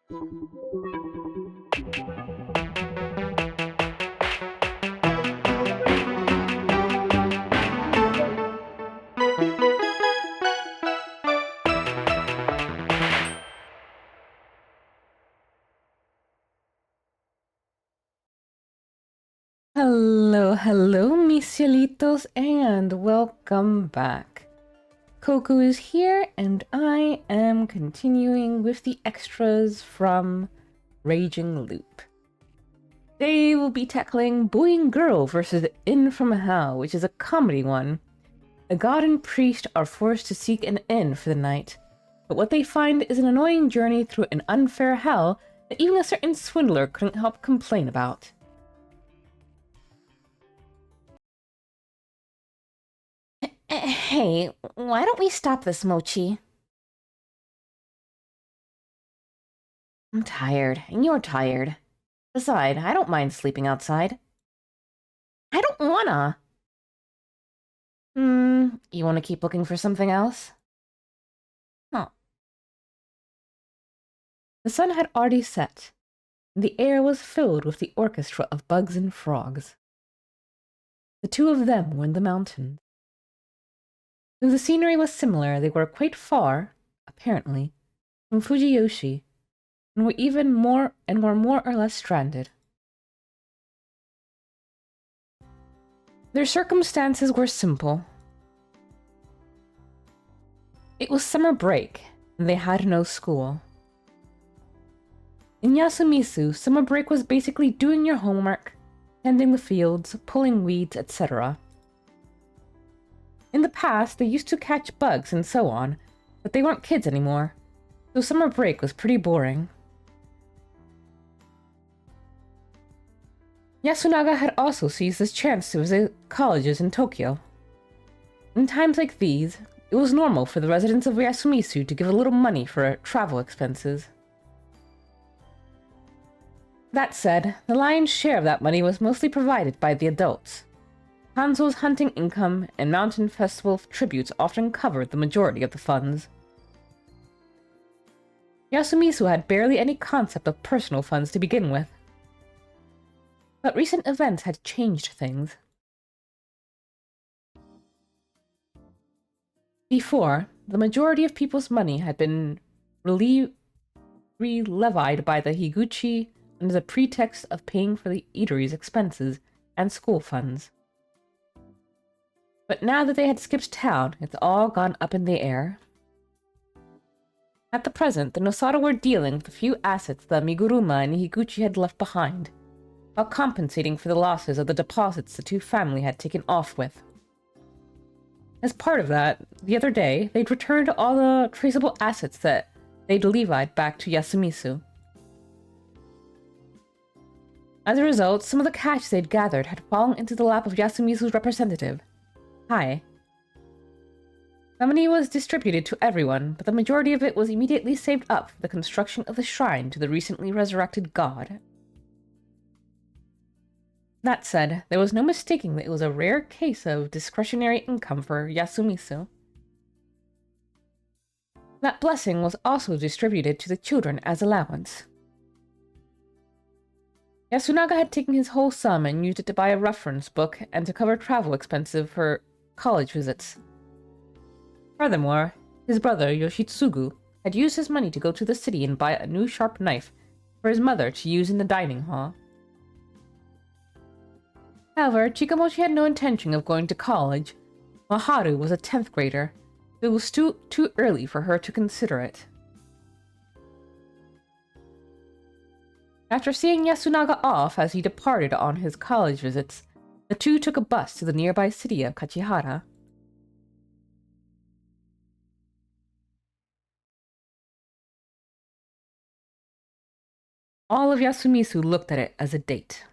Hello, mis cielitos, and welcome back. Coco is here, and I am continuing with the extras from Raging Loop. Today we'll be tackling Boy and Girl versus Inn from Hell, which is a comedy one. The god and priest are forced to seek an inn for the night, but what they find is an annoying journey through an unfair hell that even a certain swindler couldn't help complain about. Hey, why don't we stop this, Mochi? I'm tired, and you're tired. Besides, I don't mind sleeping outside. I don't wanna. You wanna keep looking for something else? Huh. The sun had already set, and the air was filled with the orchestra of bugs and frogs. The two of them were in the mountains. Though the scenery was similar, they were quite far, apparently, from Fujiyoshi, and were more or less stranded. Their circumstances were simple. It was summer break, and they had no school. In Yasumisu, summer break was basically doing your homework, tending the fields, pulling weeds, etc. In the past, they used to catch bugs and so on, but they weren't kids anymore, so summer break was pretty boring. Yasunaga had also seized this chance to visit colleges in Tokyo. In times like these, it was normal for the residents of Yasumisu to give a little money for travel expenses. That said, the lion's share of that money was mostly provided by the adults. Hanzo's hunting income and mountain festival tributes often covered the majority of the funds. Yasumisu had barely any concept of personal funds to begin with. But recent events had changed things. Before, the majority of people's money had been re-levied by the Higuchi under the pretext of paying for the eatery's expenses and school funds. But now that they had skipped town, it's all gone up in the air. At the present, the Nosada were dealing with the few assets the Miguruma and Higuchi had left behind, while compensating for the losses of the deposits the two families had taken off with. As part of that, the other day, they'd returned all the traceable assets that they'd levied back to Yasumisu. As a result, some of the cash they'd gathered had fallen into the lap of Yasumisu's representative, Hai. The money was distributed to everyone, but the majority of it was immediately saved up for the construction of the shrine to the recently resurrected god. That said, there was no mistaking that it was a rare case of discretionary income for Yasumisu. That blessing was also distributed to the children as allowance. Yasunaga had taken his whole sum and used it to buy a reference book and to cover travel expenses for college visits. Furthermore, his brother Yoshitsugu had used his money to go to the city and buy a new sharp knife for his mother to use in the dining hall. However, Chikamochi had no intention of going to college, while Haru was a 10th grader, so it was too early for her to consider it. After seeing Yasunaga off as he departed on his college visits, the two took a bus to the nearby city of Kachihara. All of Yasumisu looked at it as a date.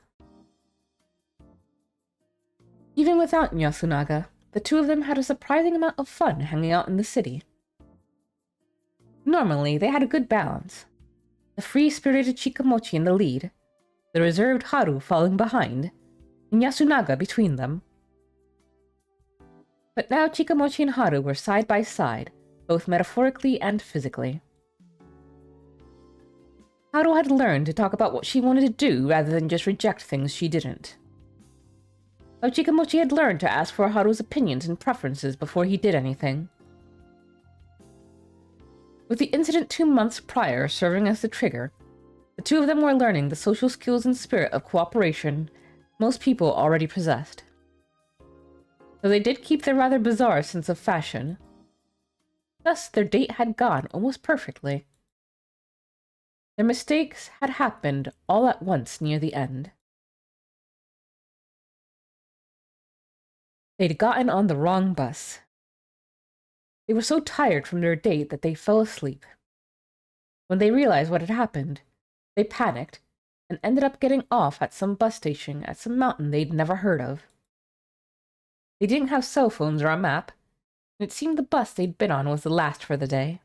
Even without Yasunaga, the two of them had a surprising amount of fun hanging out in the city. Normally, they had a good balance. The free-spirited Chikamochi in the lead, the reserved Haru falling behind, and Yasunaga between them. But now Chikamochi and Haru were side by side, both metaphorically and physically. Haru had learned to talk about what she wanted to do rather than just reject things she didn't. How Chikamochi had learned to ask for Haru's opinions and preferences before he did anything. With the incident 2 months prior serving as the trigger, the two of them were learning the social skills and spirit of cooperation most people already possessed. Though they did keep their rather bizarre sense of fashion. Thus, their date had gone almost perfectly. Their mistakes had happened all at once near the end. They'd gotten on the wrong bus. They were so tired from their date that they fell asleep. When they realized what had happened, they panicked and ended up getting off at some bus station at some mountain they'd never heard of. They didn't have cell phones or a map, and it seemed the bus they'd been on was the last for the day.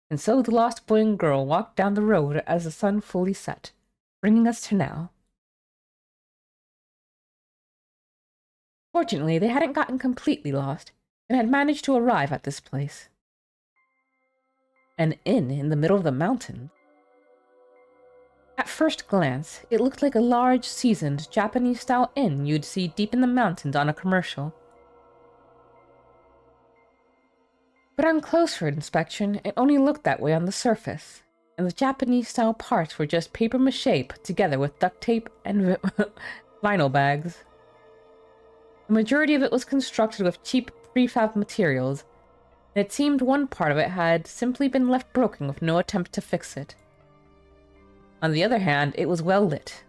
And so the lost boy and girl walked down the road as the sun fully set, bringing us to now. Fortunately, they hadn't gotten completely lost, and had managed to arrive at this place. An inn in the middle of the mountain. At first glance, it looked like a large, seasoned, Japanese-style inn you'd see deep in the mountains on a commercial. But on closer inspection, it only looked that way on the surface, and the Japanese-style parts were just papier-mâché put together with duct tape and vinyl bags. The majority of it was constructed with cheap prefab materials, and it seemed one part of it had simply been left broken with no attempt to fix it. On the other hand, it was well lit.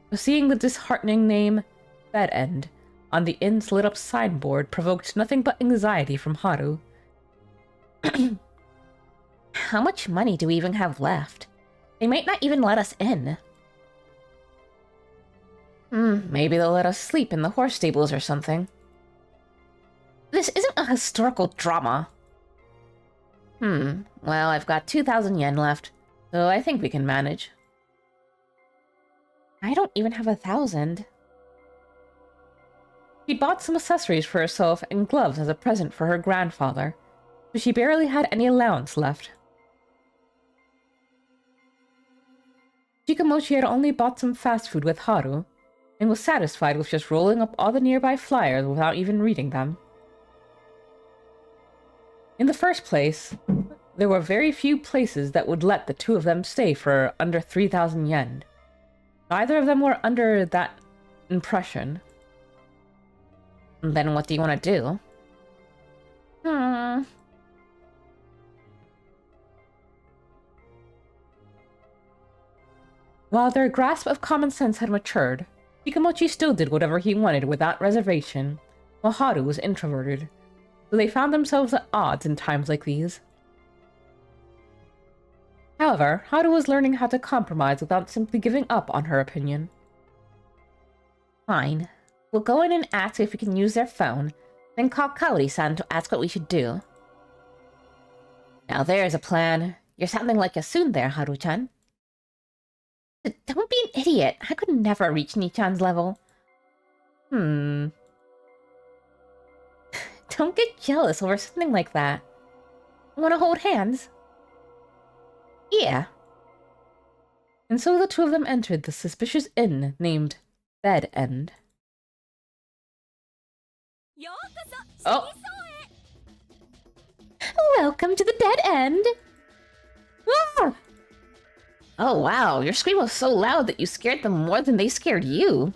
But seeing the disheartening name, Bed End, on the inn's lit-up signboard provoked nothing but anxiety from Haru. How much money do we even have left? They might not even let us in. Maybe they'll let us sleep in the horse stables or something. This isn't a historical drama. Well, I've got 2,000 yen left, so I think we can manage. I don't even have 1,000. She bought some accessories for herself and gloves as a present for her grandfather, but she barely had any allowance left. Chikamochi had only bought some fast food with Haru, and was satisfied with just rolling up all the nearby flyers without even reading them. In the first place, there were very few places that would let the two of them stay for under 3,000 yen. Neither of them were under that impression. Then what do you want to do? While their grasp of common sense had matured, Chikamochi still did whatever he wanted without reservation, while Haru was introverted, so they found themselves at odds in times like these. However, Haru was learning how to compromise without simply giving up on her opinion. Fine. We'll go in and ask if we can use their phone, then call Kaori-san to ask what we should do. Now there's a plan. You're sounding like a Yasun there, Haru-chan. Don't be an idiot. I could never reach Nichan's level. Don't get jealous over something like that. Want to hold hands? Yeah. And so the two of them entered the suspicious inn named Bed End. Oh! Welcome to the Dead End! Ah! Oh wow, your scream was so loud that you scared them more than they scared you.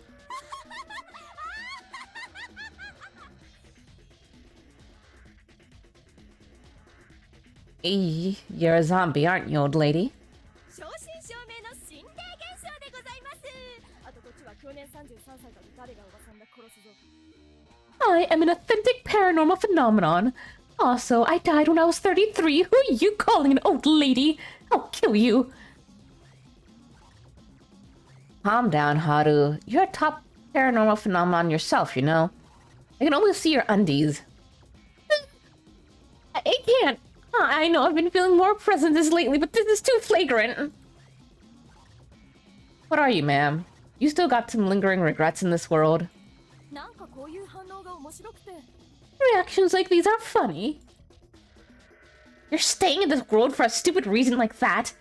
You're a zombie, aren't you, old lady? I am an authentic paranormal phenomenon. Also, I died when I was 33. Who are you calling an old lady? I'll kill you. Calm down, Haru. You're a top paranormal phenomenon yourself, you know. I can almost see your undies. I can't. I know I've been feeling more presence lately, but this is too flagrant. What are you, ma'am? You still got some lingering regrets in this world? Reactions like these are funny. You're staying in this world for a stupid reason like that?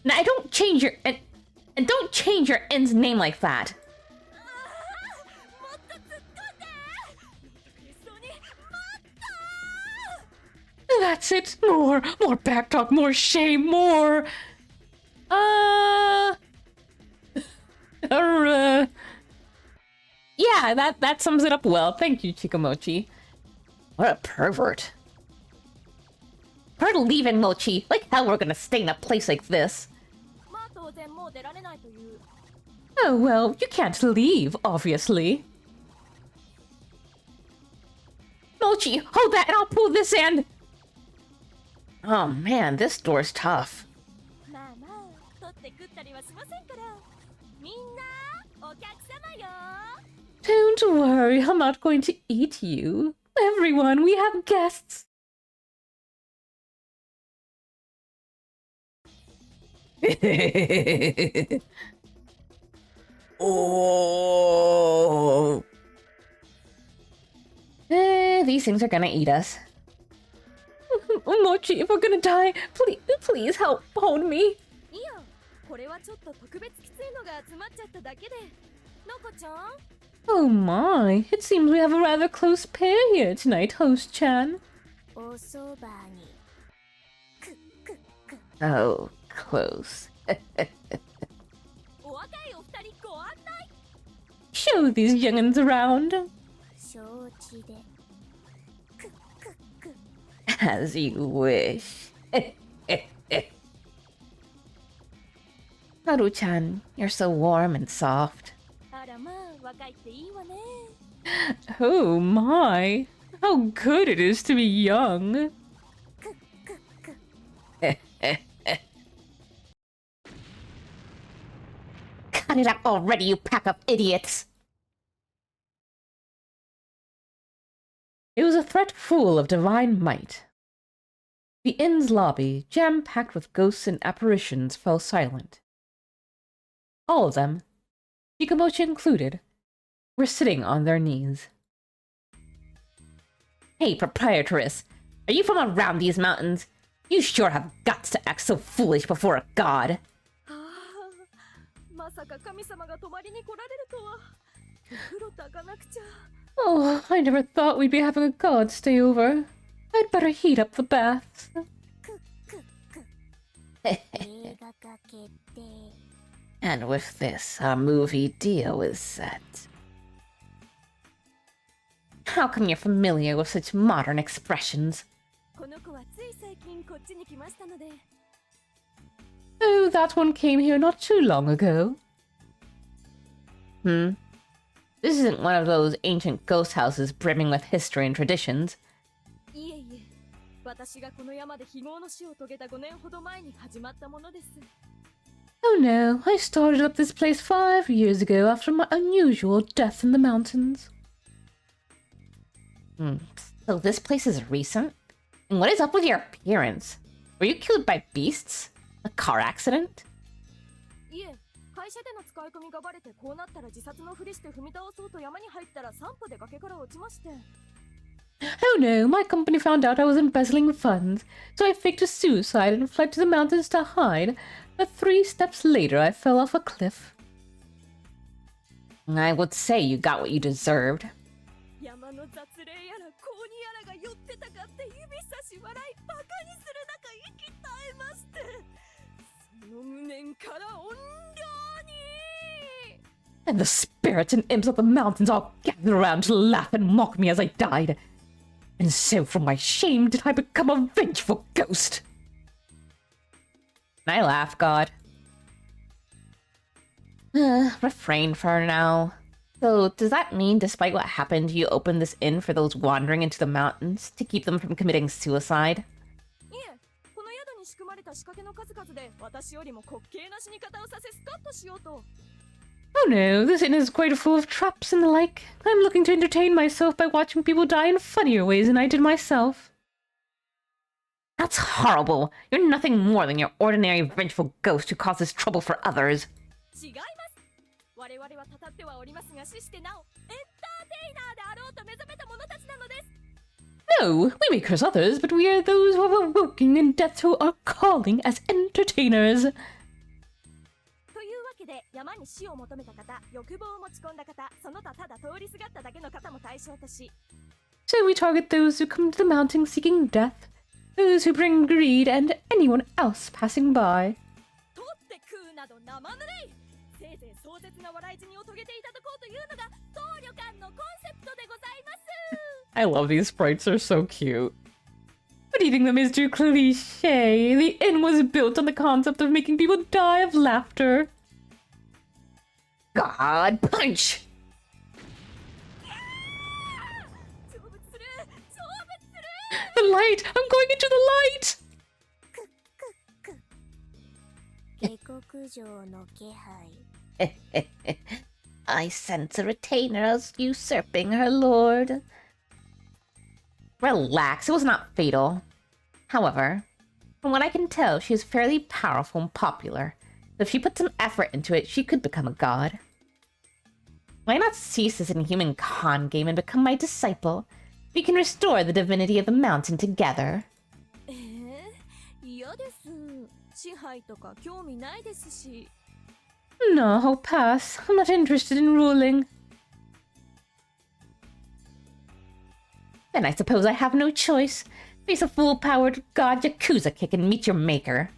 Now, I don't change your... And don't change your end's name like that. That's it. More backtalk, more shame, more... Yeah, that sums it up well. Thank you, Chikamochi. What a pervert. We're leaving, Mochi. Like hell we're gonna stay in a place like this. Oh, well, you can't leave, obviously. Mochi, hold that and I'll pull this end. Oh man, this door's tough. Don't worry, I'm not going to eat you. Everyone, we have guests. Oh. These things are gonna eat us. Mochi, if we're gonna die, please help hold me. Oh my, it seems we have a rather close pair here tonight, Host-chan. Oh, close. Show these young'uns around. As you wish. Haru-chan, you're so warm and soft. Oh my, how good it is to be young. Cut it up already, you pack of idiots! It was a threat full of divine might. The inn's lobby, jam-packed with ghosts and apparitions, fell silent. All of them, Chikamochi included, were sitting on their knees. Hey, proprietress, are you from around these mountains? You sure have guts to act so foolish before a god. Oh, I never thought we'd be having a god stay over. I'd better heat up the baths. And with this, our movie deal is set. How come you're familiar with such modern expressions? Oh, that one came here not too long ago. This isn't one of those ancient ghost houses brimming with history and traditions. Oh no, I started up this place 5 years ago after my unusual death in the mountains. So this place is recent? And what is up with your appearance? Were you killed by beasts? A car accident? Oh no, my company found out I was embezzling funds, so I faked a suicide and fled to the mountains to hide, but 3 steps later I fell off a cliff. I would say you got what you deserved. And the spirits and imps of the mountains all gathered around to laugh and mock me as I died. And so from my shame did I become a vengeful ghost. I laugh, God. Refrain for now. So, does that mean despite what happened, you opened this inn for those wandering into the mountains to keep them from committing suicide? Oh no, this inn is quite full of traps and the like. I'm looking to entertain myself by watching people die in funnier ways than I did myself. That's horrible. You're nothing more than your ordinary vengeful ghost who causes trouble for others. No, we may curse others, but we are those who have awoken in death who are calling as entertainers. で山に死を求めた方、欲望を持ち込んだ方、その他ただ通りすがっただけの方も対象とし。So we target those who come to the mountain seeking death, those who bring greed, and anyone else passing by. 取って食うなど生ぬるい。せいぜい壮絶な笑い死にを遂げていただこうというのが僧侶間のコンセプトでございます。I love these sprites, they're so cute. But eating them is too cliche. The inn was built on the concept of making people die of laughter. God, punch! The light! I'm going into the light! I sense a retainer usurping her lord. Relax, it was not fatal. However, from what I can tell, she is fairly powerful and popular. If she put some effort into it, she could become a god. Why not cease this inhuman con game and become my disciple? We can restore the divinity of the mountain together. No, I'll pass. I'm not interested in ruling. Then I suppose I have no choice. Face a full-powered god Yakuza kick and meet your maker.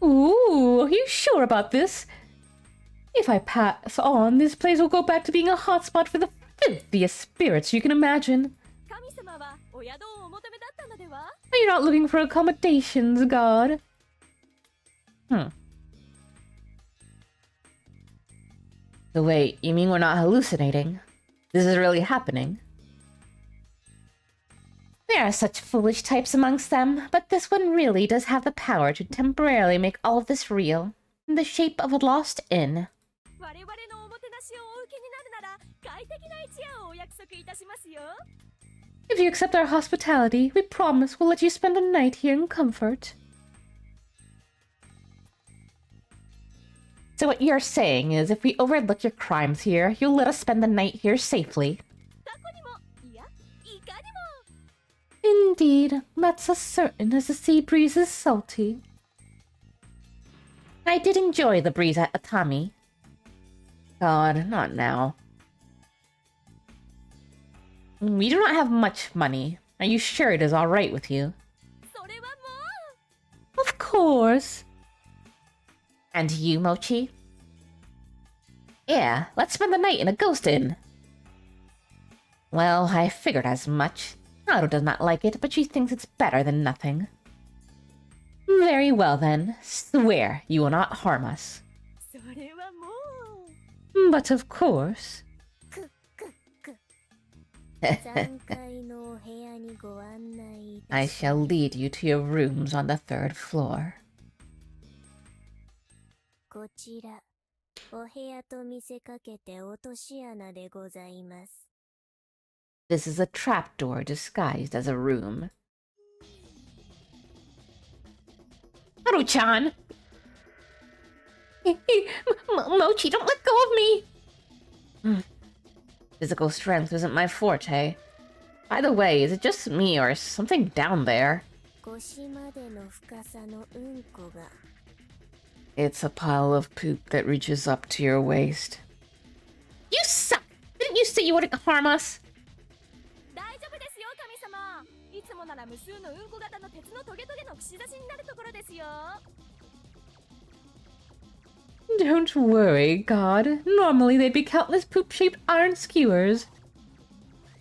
Ooh, are you sure about this? If I pass on, this place will go back to being a hotspot for the filthiest spirits you can imagine. You're not looking for accommodations, god. So wait, you mean we're not hallucinating? This is really happening? There are such foolish types amongst them, but this one really does have the power to temporarily make all of this real, in the shape of a lost inn. If you accept our hospitality, we promise we'll let you spend a night here in comfort. So what you're saying is, if we overlook your crimes here, you'll let us spend the night here safely. Indeed, that's as certain as the sea breeze is salty. I did enjoy the breeze at Atami. God, not now. We do not have much money. Are you sure it is alright with you? Of course. And you, Mochi? Yeah, let's spend the night in a ghost inn. Well, I figured as much. Naru does not like it, but she thinks it's better than nothing. Very well then. Swear you will not harm us. But of course... I shall lead you to your rooms on the 3rd floor. This is a trapdoor disguised as a room. Haru-chan! Mochi, don't let go of me! Physical strength isn't my forte. By the way, is it just me or is something down there? It's a pile of poop that reaches up to your waist. You suck! Didn't you say you wouldn't harm us? Don't worry, God. Normally they'd be countless poop-shaped iron skewers.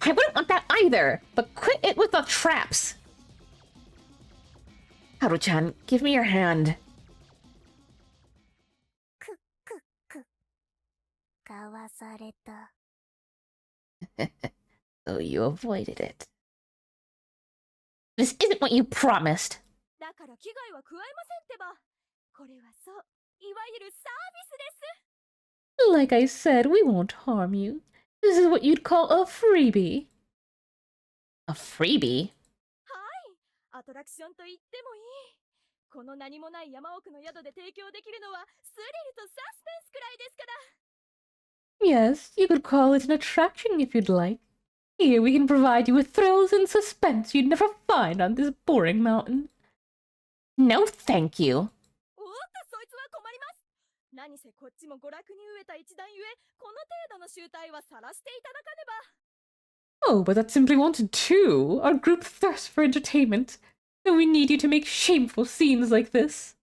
I wouldn't want that either, but quit it with the traps! Haru-chan, give me your hand. So you avoided it. This isn't what you promised. Like I said, we won't harm you. This is what you'd call a freebie. A freebie? Yes, you could call it an attraction if you'd like. Here we can provide you with thrills and suspense you'd never find on this boring mountain. No, thank you. おっとそいつは困ります。何せこっちも娯楽に飢えた一段ゆえ、この程度の集大は晒していただかねば。 Oh, but that's simply wanted too. Our group thirsts for entertainment, and we need you to make shameful scenes like this.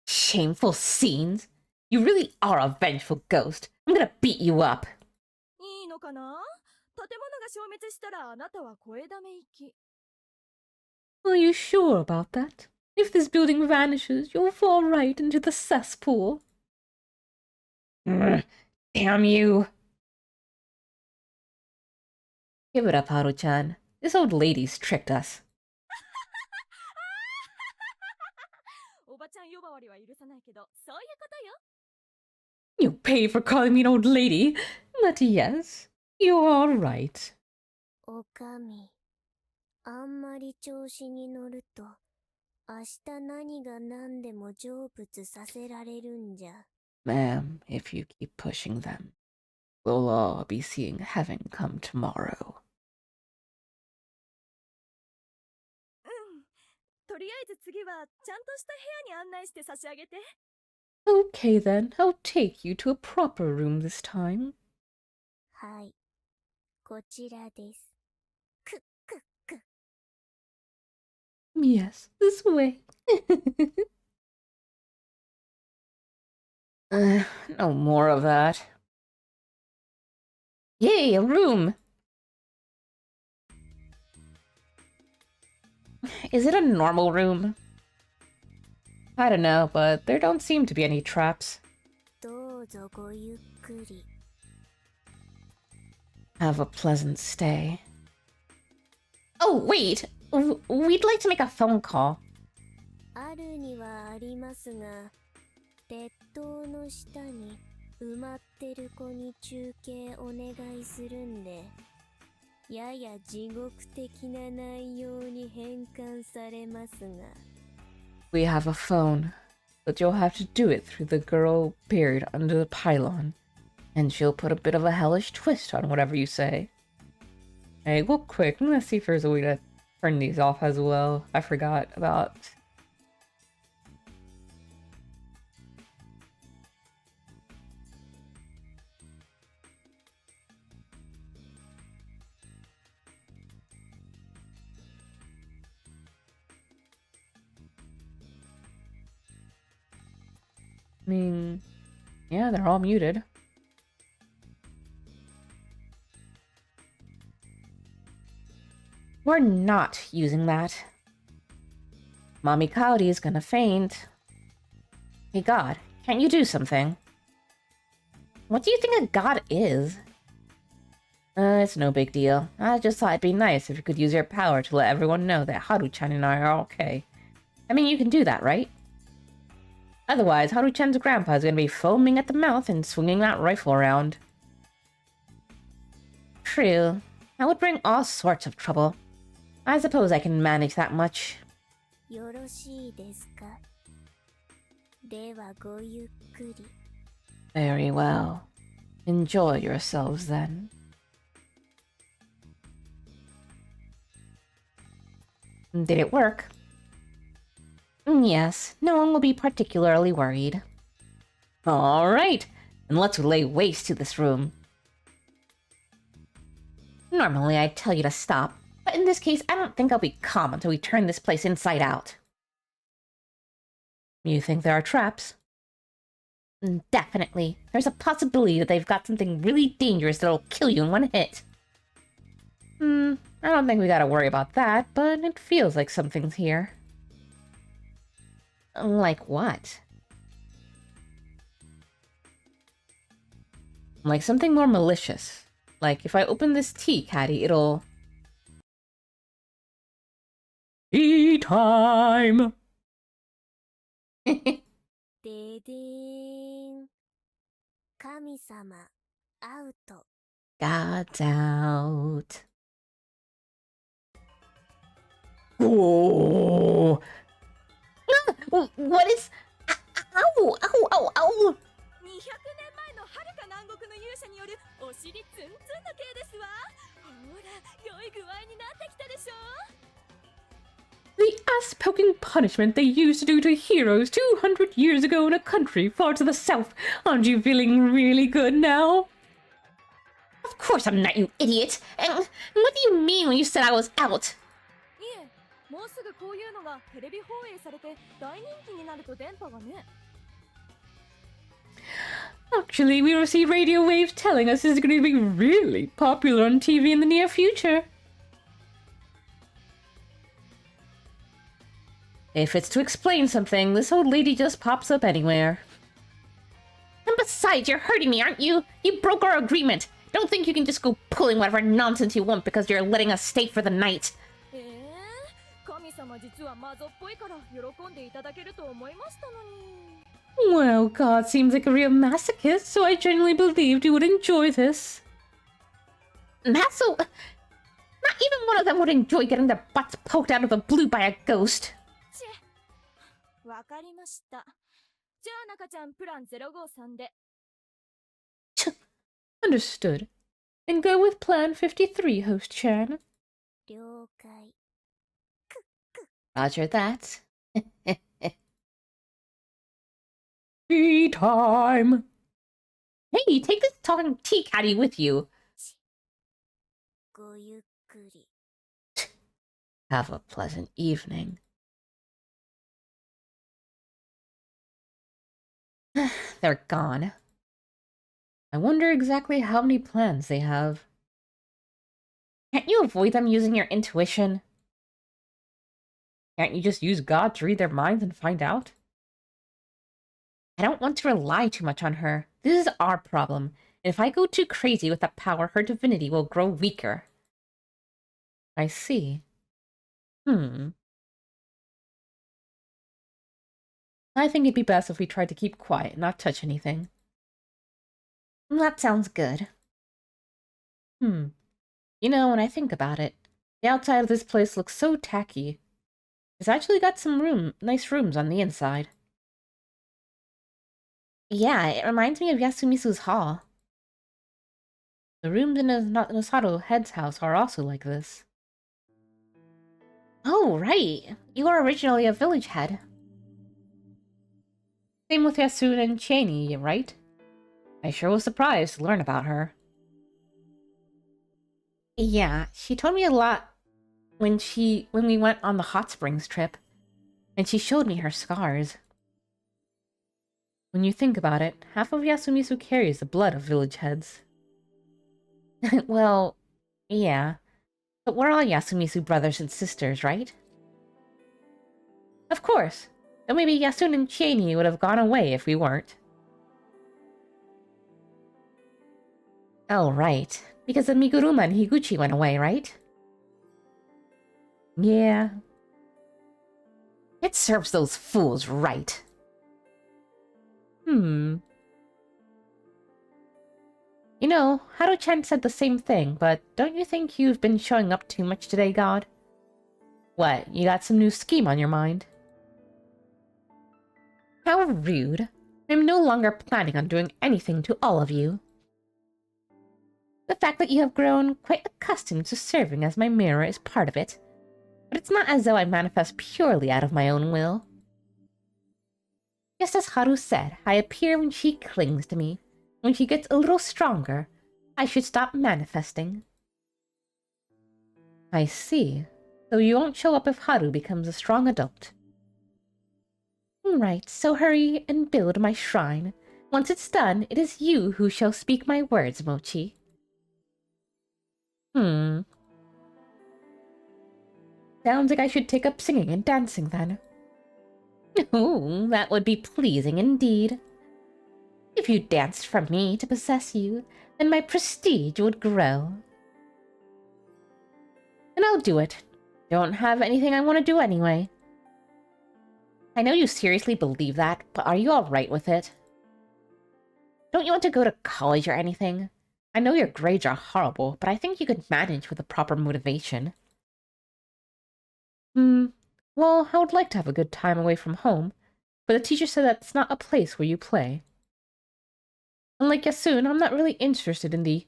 Shameful scenes? You really are a vengeful ghost. I'm gonna beat you up. いいのかな？建物が消滅したらあなたは声だめ行き。 Are you sure about that? If this building vanishes, you'll fall right into the cesspool. Damn you. Give it up, Haru-chan. This old lady's tricked us. おばちゃん呼ばわりは許さないけど、そういうことよ。 You pay for calling me an old lady, but yes, you're all right. おかみ、あんまり調子に乗ると、明日何が何でも成仏させられるんじゃ。Ma'am, if you keep pushing them, we'll all be seeing heaven come tomorrow. とりあえず次はちゃんとした部屋に案内して差し上げて。 Okay then, I'll take you to a proper room this time. はい、こちらです。くっくっく。Yes, this way. No more of that. Yay, a room! Is it a normal room? I don't know, but there don't seem to be any traps. どうぞごゆっくり。Have a pleasant stay. Oh, wait! We'd like to make a phone call. あるにはありますが、鉄塔の下に埋まってる子に中継お願いするんで、やや地獄的な内容に変換されますが。We have a phone, but you'll have to do it through the girl buried under the pylon, and she'll put a bit of a hellish twist on whatever you say. Hey, go quick. I'm gonna see if there's a way to turn these off as well. I forgot about... I mean, yeah, they're all muted. We're not using that. Mommy Cloudy is gonna faint. Hey God, can't you do something? What do you think a god is? It's no big deal. I just thought it'd be nice if you could use your power to let everyone know that Haru-chan and I are okay. I mean, you can do that, right? Otherwise, Haru-chan's grandpa is gonna be foaming at the mouth and swinging that rifle around. True. That would bring all sorts of trouble. I suppose I can manage that much. よろしいですか？ではごゆっくり。Very well. Enjoy yourselves then. Did it work? Yes, no one will be particularly worried. All right, and let's lay waste to this room. Normally I'd tell you to stop, but in this case I don't think I'll be calm until we turn this place inside out. You think there are traps? Definitely. There's a possibility that they've got something really dangerous that'll kill you in one hit. I don't think we gotta worry about that, but it feels like something's here. Like what? Like something more malicious. Like if I open this tea caddy, it'll... Tea time! ででーん。神様、アウト。God's out. Oh! What is... Ow! Ow! Ow! Ow! 200年前のるか南国の勇者によるお尻ツンツンの刑ですわ。ほら、良い具合になってきたでしょ。 The ass-poking punishment they used to do to heroes 200 years ago in a country far to the south. Aren't you feeling really good now? Of course I'm not, you idiot! And what do you mean when you said I was out? いえ、もうすぐこういうのがテレビ放映されて大人気になると電波がね。 Actually, we received radio waves telling us this is going to be really popular on TV in the near future. If it's to explain something, this old lady just pops up anywhere. And besides, you're hurting me, aren't you? You broke our agreement. Don't think you can just go pulling whatever nonsense you want because you're letting us stay for the night. 神様実はマゾっぽいから喜んでいただけると思いましたのに。 Well, God seems like a real masochist, so I genuinely believed you would enjoy this. Not even one of them would enjoy getting their butts poked out of the blue by a ghost. わかりました。じゃあ中ちゃんプラン053で。Understood. And go with Plan 53, Host Chan. 了解。 Roger that. Tea time! Hey, take this talking tea caddy with you. ごゆっくり。 Have a pleasant evening. They're gone. I wonder exactly how many plans they have. Can't you avoid them using your intuition? Can't you just use God to read their minds and find out? I don't want to rely too much on her. This is our problem. And if I go too crazy with that power, her divinity will grow weaker. I see. I think it'd be best if we tried to keep quiet and not touch anything. That sounds good. You know, when I think about it, the outside of this place looks so tacky. It's actually got some nice rooms on the inside. Yeah, it reminds me of Yasumisu's hall. The rooms in Nosato Head's house are also like this. Oh, right. You are originally a village head. Same with Yasun and Chani, right? I sure was surprised to learn about her. Yeah, she told me a lot when we went on the hot springs trip, and she showed me her scars. When you think about it, half of Yasumisu carries the blood of village heads. Well, yeah. But we're all Yasumisu brothers and sisters, right? Of course. Though maybe Yasun and Chani would have gone away if we weren't. Oh, right. Because the Miguruma and Higuchi went away, right? Yeah. It serves those fools right. You know, Haru-chan said the same thing, but don't you think you've been showing up too much today, God? What, you got some new scheme on your mind? How rude. I'm no longer planning on doing anything to all of you. The fact that you have grown quite accustomed to serving as my mirror is part of it, but it's not as though I manifest purely out of my own will. Just as Haru said, I appear when she clings to me. When she gets a little stronger, I should stop manifesting. I see. So you won't show up if Haru becomes a strong adult. Right, so hurry and build my shrine. Once it's done, it is you who shall speak my words, Mochi. Sounds like I should take up singing and dancing then. Oh, that would be pleasing indeed. If you danced for me to possess you, then my prestige would grow. And I'll do it. Don't have anything I want to do anyway. I know you seriously believe that, but are you alright with it? Don't you want to go to college or anything? I know your grades are horrible, but I think you could manage with the proper motivation. Well, I would like to have a good time away from home, but the teacher said that's not a place where you play. Unlike Yasun, I'm not really interested in the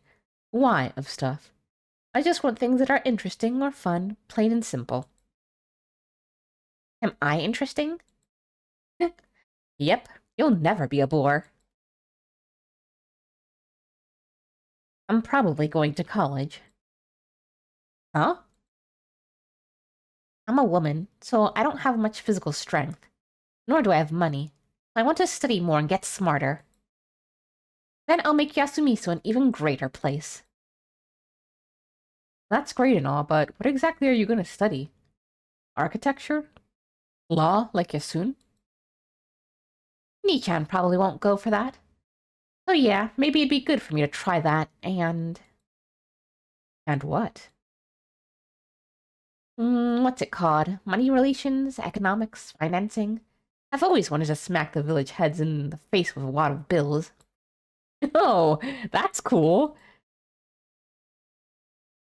why of stuff. I just want things that are interesting or fun, plain and simple. Am I interesting? Yep, you'll never be a bore. I'm probably going to college. Huh? I'm a woman, so I don't have much physical strength. Nor do I have money. I want to study more and get smarter. Then I'll make Yasumisu an even greater place. That's great and all, but what exactly are you going to study? Architecture? Law, like Yasun? Ni-chan probably won't go for that. So yeah, maybe it'd be good for me to try that, and... And what? What's it called? Money relations? Economics? Financing? I've always wanted to smack the village heads in the face with a wad of bills. Oh, that's cool.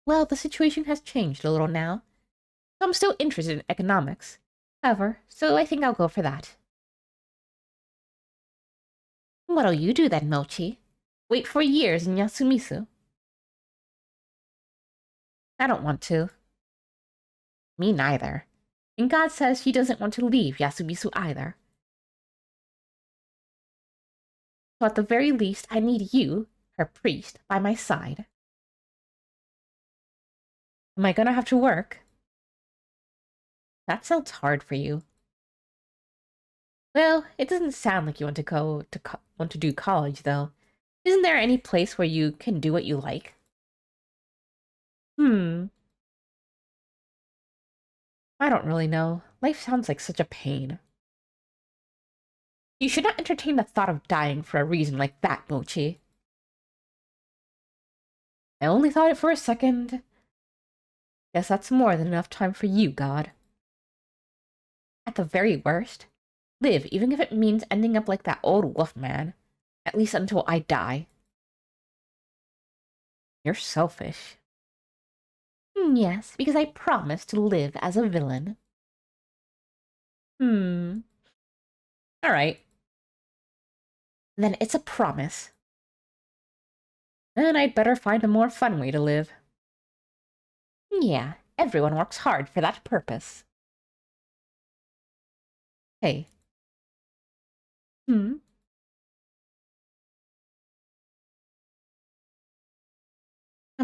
Well, the situation has changed a little now. I'm still interested in economics. However, so I think I'll go for that. What'll you do then, Mochi? Wait for years in Yasumisu? I don't want to. Me neither. And God says he doesn't want to leave Yasumisu either. So at the very least, I need you, her priest, by my side. Am I gonna have to work? That sounds hard for you. Well, it doesn't sound like you want to do college, though. Isn't there any place where you can do what you like? I don't really know. Life sounds like such a pain. You should not entertain the thought of dying for a reason like that, Mochi. I only thought it for a second. Guess that's more than enough time for you, God. At the very worst, live even if it means ending up like that old wolf man. At least until I die. You're selfish. Yes, because I promised to live as a villain. Alright. Then it's a promise. Then I'd better find a more fun way to live. Yeah, everyone works hard for that purpose. Hey. I'm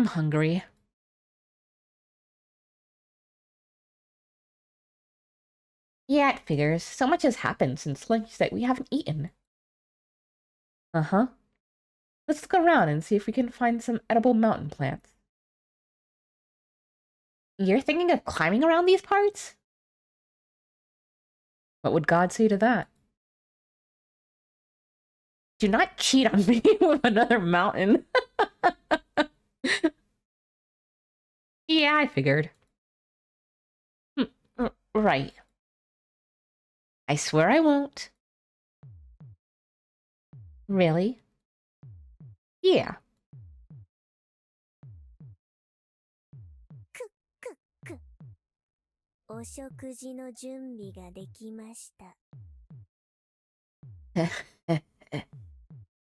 hungry. Yeah, it figures. So much has happened since lunch that we haven't eaten. Uh-huh. Let's look around and see if we can find some edible mountain plants. You're thinking of climbing around these parts? What would God say to that? Do not cheat on me with another mountain. Yeah, I figured. Right. I swear I won't. Really? Yeah. お食事の準備ができました。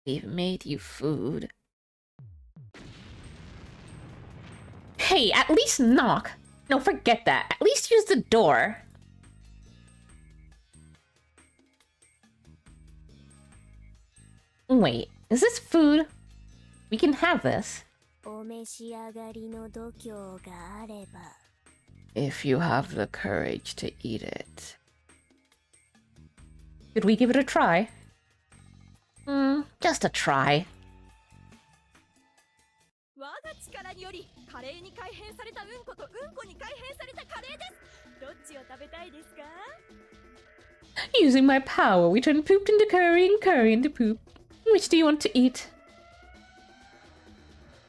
We've made you food. Hey, at least knock. No, forget that. At least use the door. Wait, is this food? We can have this. お召し上がりの度胸があれば。If you have the courage to eat it. Should we give it a try? Just a try. 我が力によりカレーに改変されたうんことうんこに改変されたカレーです。どっちを食べたいですか? Using my power, we turn poop into curry and curry into poop. Which do you want to eat?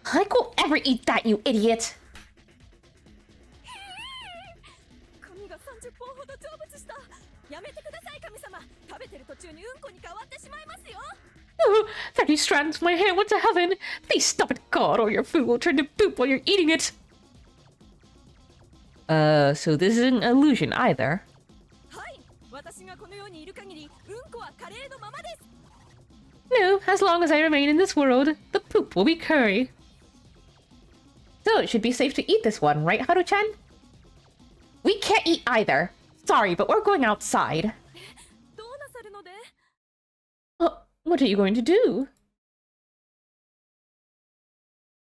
I could ever eat that, you idiot! 髪が30本ほど成仏した。やめてください、神様。食べてる途中にうんこに変わってしまいますよ。Oh, 30 strands of my hair went to heaven! Please stop it, God, or your food will turn to poop while you're eating it! So this isn't an illusion either. はい、私がこの世にいる限り、うんこはカレーのままです。No, as long as I remain in this world, the poop will be curry. So it should be safe to eat this one, right, Haru-chan? We can't eat either. Sorry, but we're going outside. どうなさるので What are you going to do?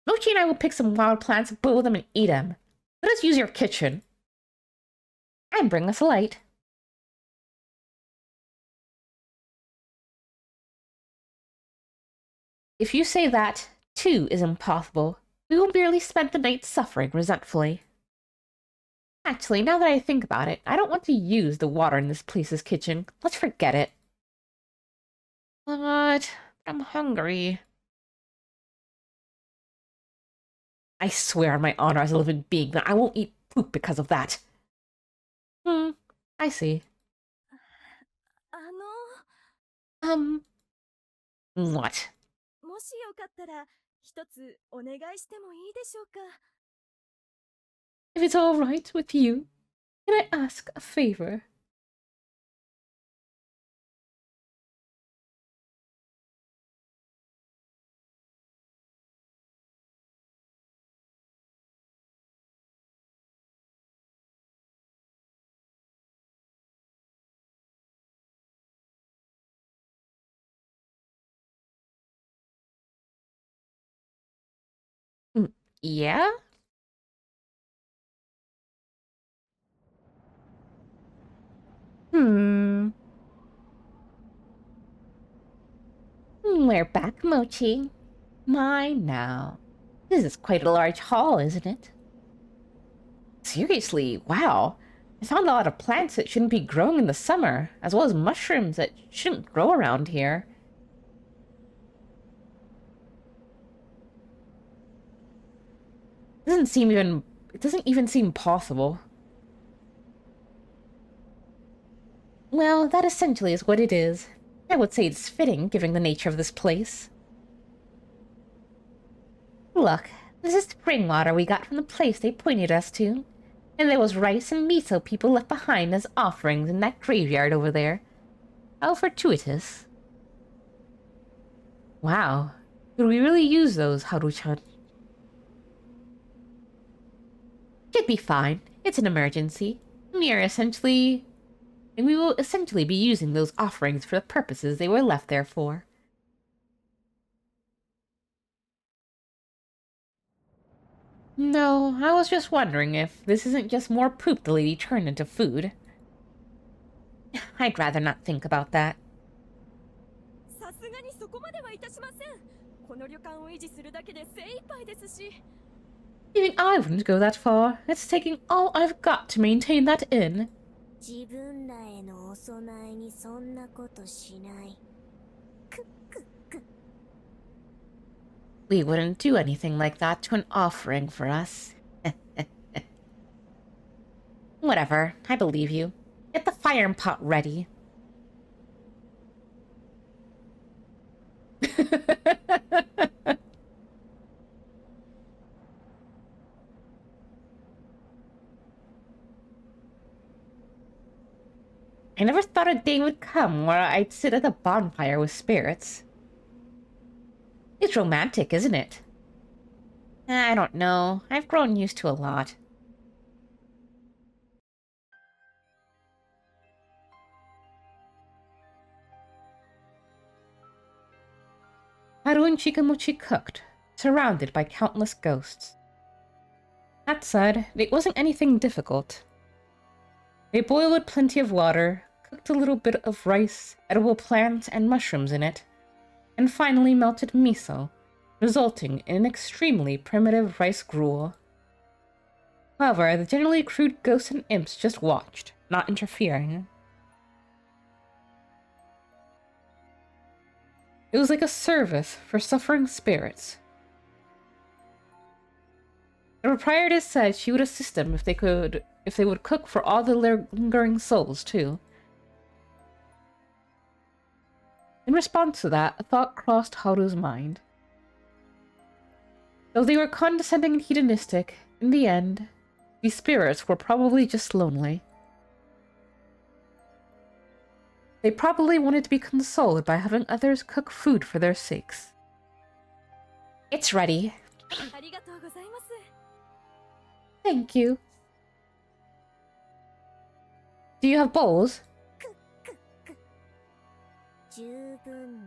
Mochi and I will pick some wild plants, boil them, and eat them. Let us use your kitchen. And bring us a light. If you say that, too, is impossible, we will merely spend the night suffering resentfully. Actually, now that I think about it, I don't want to use the water in this place's kitchen. Let's forget it. What? I'm hungry. I swear on my honor as a living being that I won't eat poop because of that. I see. What? もしよかったら一つお願いしてもいいでしょうか If it's all right with you, can I ask a favor? Yeah? We're back, Mochi. My, now. This is quite a large haul, isn't it? Seriously, wow. I found a lot of plants that shouldn't be growing in the summer, as well as mushrooms that shouldn't grow around here. It doesn't even seem possible. Well, that essentially is what it is. I would say it's fitting, given the nature of this place. Look, this is spring water we got from the place they pointed us to. And there was rice and miso people left behind as offerings in that graveyard over there. How fortuitous. Wow. Could we really use those, Haru-chan? Should be fine. It's an emergency. We will essentially be using those offerings for the purposes they were left there for. No, I was just wondering if this isn't just more poop the lady turned into food. I'd rather not think about that. さすがにそこまではいたしませんこの旅館を維持するだけで精一杯ですし Even I wouldn't go that far. It's taking all I've got to maintain that inn. 自分らへのお供えにそんなことしない。くっくっく。We wouldn't do anything like that to an offering for us. Whatever, I believe you. Get the fire and pot ready. I never thought a day would come where I'd sit at a bonfire with spirits. It's romantic, isn't it? I don't know. I've grown used to a lot. Haru and Chikamochi cooked, surrounded by countless ghosts. That said, it wasn't anything difficult. They boiled with plenty of water, cooked a little bit of rice, edible plants, and mushrooms in it, and finally melted miso, resulting in an extremely primitive rice gruel. However, the generally crude ghosts and imps just watched, not interfering. It was like a service for suffering spirits. The proprietress said she would assist them if they would cook for all the lingering souls, too. In response to that, a thought crossed Haru's mind. Though they were condescending and hedonistic, in the end, these spirits were probably just lonely. They probably wanted to be consoled by having others cook food for their sakes. It's ready. ありがとうございます。 Thank you. Do you have bowls? 十分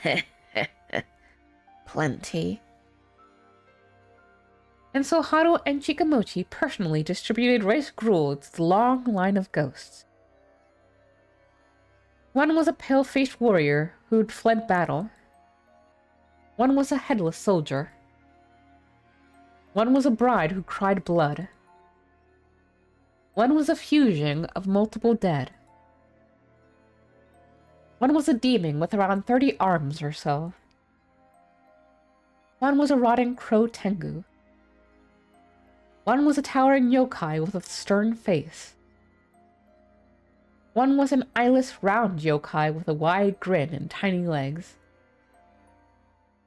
に。Plenty. And so Haru and Chikamochi personally distributed rice gruel to the long line of ghosts. One was a pale-faced warrior who'd fled battle. One was a headless soldier. One was a bride who cried blood. One was a fusion of multiple dead. One was a demon with around 30 arms or so. One was a rotting crow tengu. One was a towering yokai with a stern face. One was an eyeless round yokai with a wide grin and tiny legs.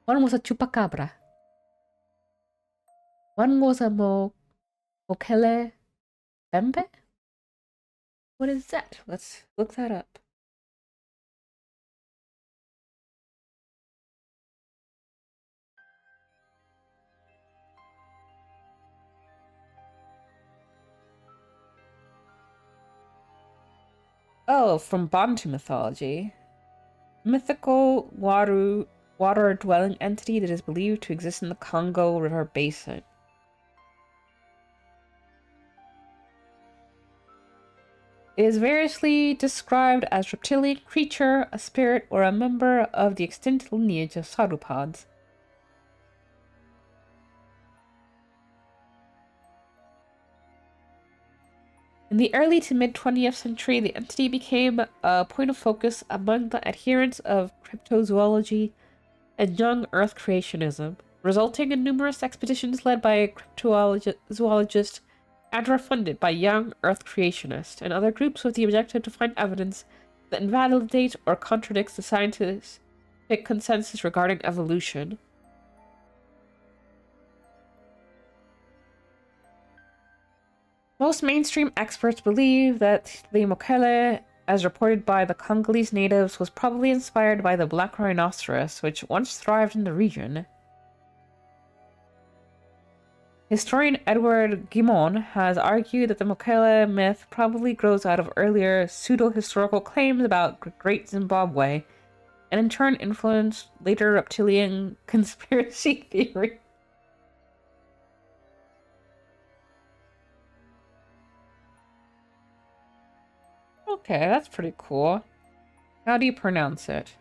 One was a chupacabra. One was a mokele bembe? What is that? Let's look that up. Oh, from Bantu mythology. Mythical water-dwelling entity that is believed to exist in the Congo River basin. It is variously described as reptilian creature, a spirit, or a member of the extinct lineage of sauropods. In the early to mid-20th century, the entity became a point of focus among the adherents of cryptozoology and young Earth creationism, resulting in numerous expeditions led by cryptozoologists and were funded by young Earth creationists and other groups with the objective to find evidence that invalidates or contradicts the scientific consensus regarding evolution. Most mainstream experts believe that the mokele, as reported by the Congolese natives, was probably inspired by the black rhinoceros, which once thrived in the region. Historian Edward Guimond has argued that the mokele myth probably grows out of earlier pseudo-historical claims about Great Zimbabwe, and in turn influenced later reptilian conspiracy theory. Okay, that's pretty cool. How do you pronounce it?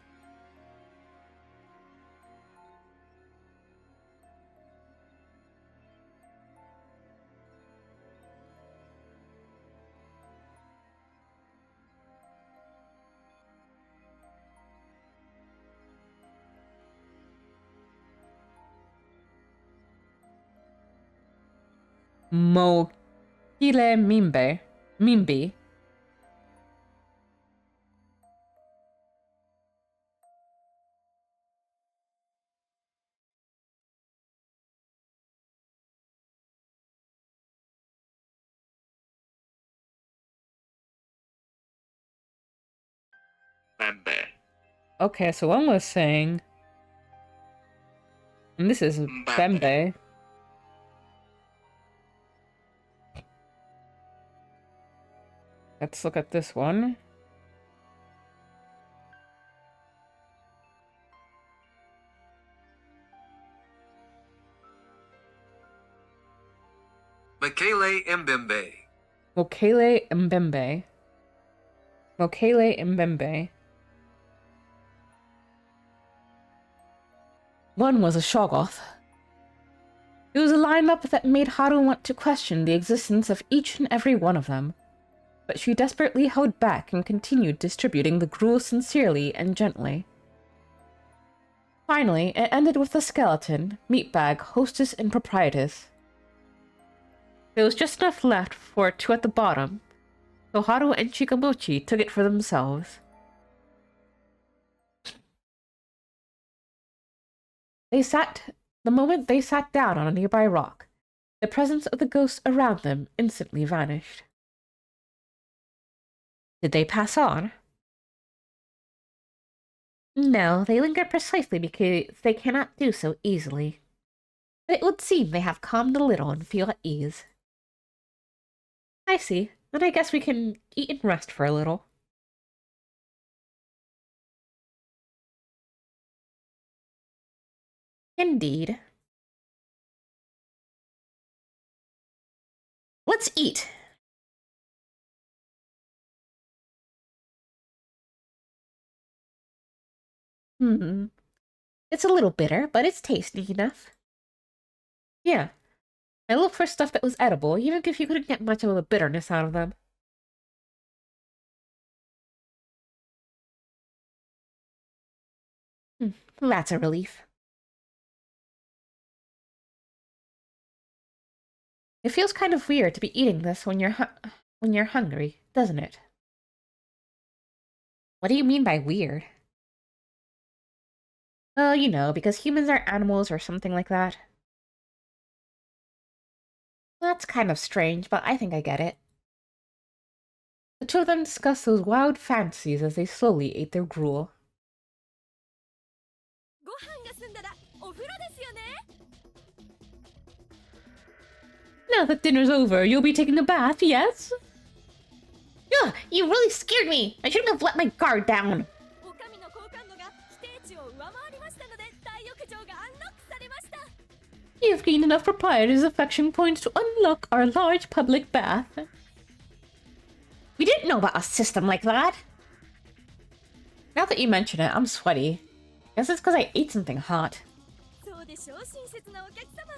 Mokile Mimbi. Bembe. Okay, so one was saying, and this is Bembe. Let's look at this one. Mokele Mbembe. Mokele Mbembe. Mokele Mbembe. One was a Shoggoth. It was a lineup that made Haru want to question the existence of each and every one of them. But she desperately held back and continued distributing the gruel sincerely and gently. Finally, it ended with the skeleton, meatbag, hostess, and proprietress. There was just enough left for two at the bottom, so Haru and Chikamochi took it for themselves. The moment they sat down on a nearby rock, the presence of the ghosts around them instantly vanished. Did they pass on? No, they linger precisely because they cannot do so easily. It would seem they have calmed a little and feel at ease. I see. Then I guess we can eat and rest for a little. Indeed. Let's eat. It's a little bitter, but it's tasty enough. Yeah. I looked for stuff that was edible, even if you couldn't get much of the bitterness out of them. That's a relief. It feels kind of weird to be eating this when you're hungry, doesn't it? What do you mean by weird? Oh, you know, because humans are animals or something like that. That's kind of strange, but I think I get it. The two of them discussed those wild fantasies as they slowly ate their gruel. ご飯が済んだらお風呂ですよね。 Now that dinner's over, you'll be taking a bath, yes? Ugh, you really scared me. I shouldn't have let my guard down. お上の好感度が規定値を上回りましたので大浴場がアンロックされました。 You've gained enough proprietor's affection points to unlock our large public bath. We didn't know about a system like that. Now that you mention it, I'm sweaty. Guess it's because I ate something hot. そうでしょう、親切なお客様。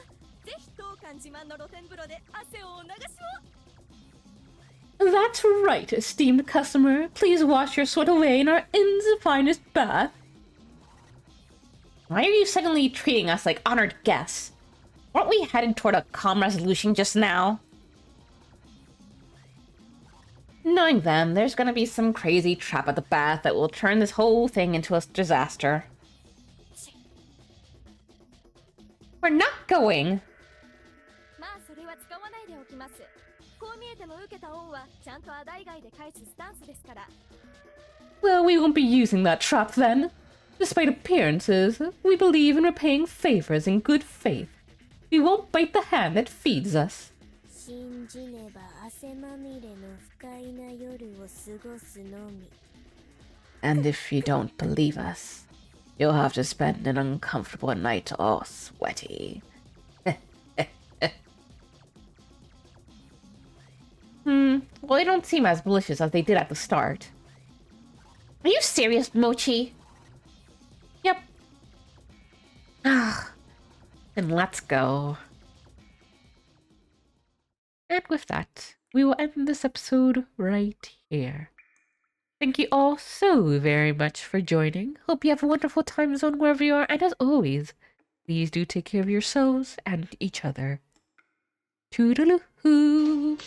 ぜひ当館自慢の露天風呂で汗をお流しを。 That's right, esteemed customer. Please wash your sweat away in our inn's finest bath. Why are you suddenly treating us like honored guests? Weren't we headed toward a calm resolution just now? Knowing them, there's gonna be some crazy trap at the bath that will turn this whole thing into a disaster. We're not going! まあそれは使わないでおきます。こう見えても受けた恩はちゃんとあだ以外で返すスタンスですから。 Well, we won't be using that trap then. Despite appearances, we believe in repaying favors in good faith. We won't bite the hand that feeds us. 信じねば汗まみれの不快な夜を過ごすのみ。 And if you don't believe us, you'll have to spend an uncomfortable night all sweaty. Well, they don't seem as malicious as they did at the start. Are you serious, Mochi? Yep. Then let's go. And with that, we will end this episode right here. Thank you all so very much for joining. Hope you have a wonderful time zone wherever you are, and as always, please do take care of yourselves and each other. Toodaloo-hoo!